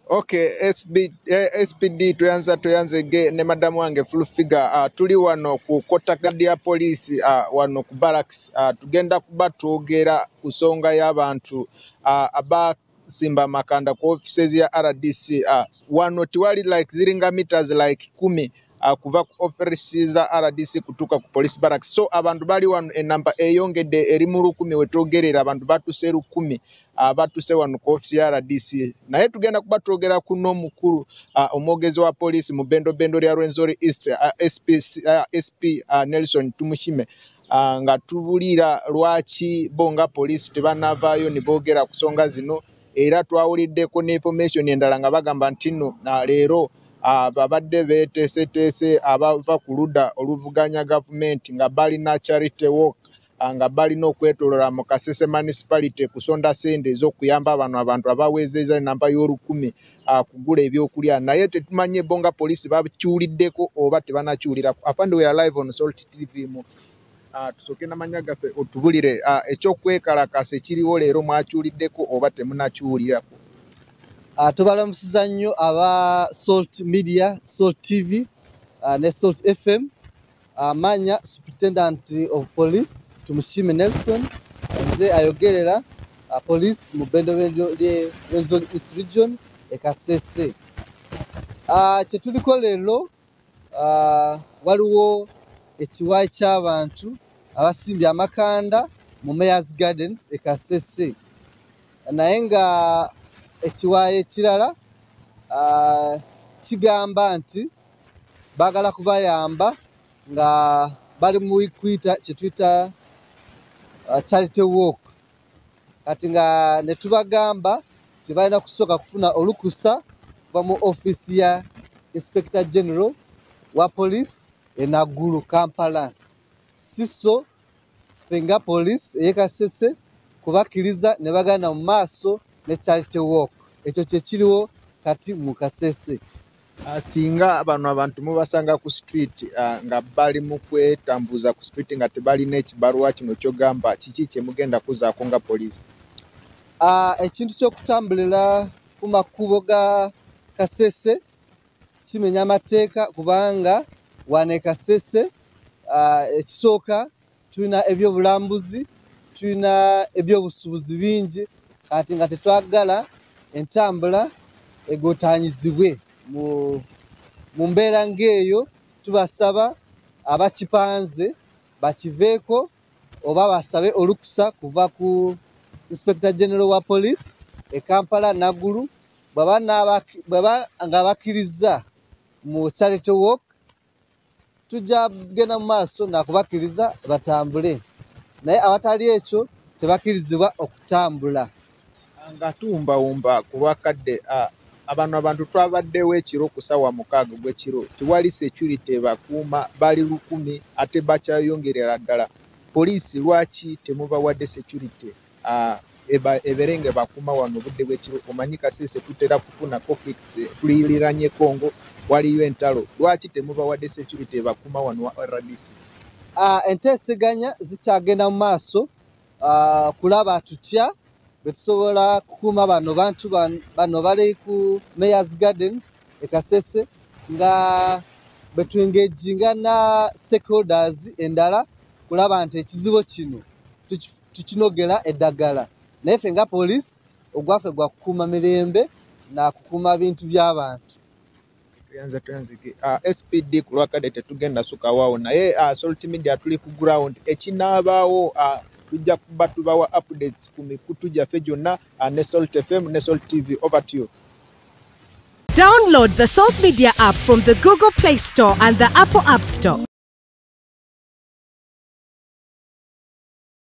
Okay, SPD tuyanze ge ne madamu wange full figure tuli wano ku kotagadi ya polisi wano ku barracks tugenda kuba twogera ku nsonga y'abantu abasimba makanda ku offices ya RDC wano tiwali like ziringa meters like 10 kuva ku offices za RDC kutuka ku police barracks, so abantu bali wano enamba eyongedde eri mu 10 wetwogerera abantu batuse 10 batuse wano ku office ya RDC naye tugenda kuba twogera kuno mukulu omwogezi wa poliisi mu bendo lya Rwenzori East SP Nelson Tumushime nga tubulira lwaki bonga poliisi tebanavaayo ne boogera ku nsonga zino, era twawuliddeko ne information endala nga bagamba nti nno leero babadde beeteeseteese abava ku ludda oluvuganya gavumenti nga balina charity walk nga balina okwetolola mu Kasese municipality kusonda sente ez'okuyamba abantu abawezeza enamba y'olukumi kugula ebyokulya, naye tetumanye bonga poliisi bakiwuliddeko oba tebanakiwulirako. Afande, we are live on Salt TV mu tusooke n'amanya gaffe otubulire ekyokwekalakasa ekiriwo leero mwakiwuliddeko oba temunakiwulirako. Tubalamusiza nnyo aba Salt Media, Salt TV ne Salt FM. Manya Superintendent of Police Tumushime Nelson nze ayogerera police mu bendo lye Rwenzori East Region e Kasese. Kye tuliko leero waliwo ekiwaayi ky'abantu abasimbye amakanda mu Mayor's Gardens e Kasese, naye nga ekiwaayi ekirala kigamba nti baagala kubayamba nga bali mu kuyita kye tuyita charity walk, kati nga ne tubagamba tebalina kusooka kufuna olukusa kuva mu office ya Inspector General wa police e Naguru, Kampala. Siso fenga police e Kasese kubakkiriza ne bagenda mu maaso ne charity walk. Ekyo kye kiriwo kati mu Kasese. Singa bano abantu mubasanga ku street nga bali mu kwetambuza ku street nga tebalina ekibaluwa kino kyogamba, kiki kye mugenda kuzaako nga poliisi? Ekintu ky'okutambulira ku makubo ga Kasese kimenya amateeka kubanga wano e Kasese ekisooka tulina ebyobulambuzi, tulina ebyobusuubuzi bingi, kati nga tetwagala entambula egootanyizibwe mu mbeera ng'eyo. Tubasaba abakipanze bakiveeko oba basabe olukusa kuva ku Inspector General wa Police e Kampala Naguru, bwaba nga bakkiriza mu charity walk tujja genda mu maaso nakubakkiriza batambule, naye awatali ekyo tebakkirizibwa okutambula. Nga tuwumbawumba ku lwakadde abantu twabaddewo ekiro ku ssaawa 6 gw'ekiro tiwali security bakuuma bali 10 ate bakyayongerera ddala. Poliisi lwaki temubawadde security eberenge bakuuma wano obudde bw'ekiro? Omanyi Kasese tutera kufuna conflicts, tuliranye Congo waliyo entalo, lwaki temubawadde security bakuuma wano wa RDC? Enteeseganya zikyagenda mu maaso kulaba tutya betusobola kukuuma bano bantu bano bali ku Mayor's Gardens e Kasese nga betwengejinga na stakeholders endala kulaba nti ekizibu kino tukinogera eddagala, naye ffe nga police ogwaffe gwa kukuuma mirembe na kukuuma bintu by'abantu. SPD ku lwakadde tetugenda sukawaawo, naye Salt Media tuli ku ground, ekinaabaawo tujja kuba tubawa updates ku mikutu gyaffe gyonna ne Salt FM ne Salt TV. Over to you. Download the Salt Media app from the Google Play Store and the Apple App Store.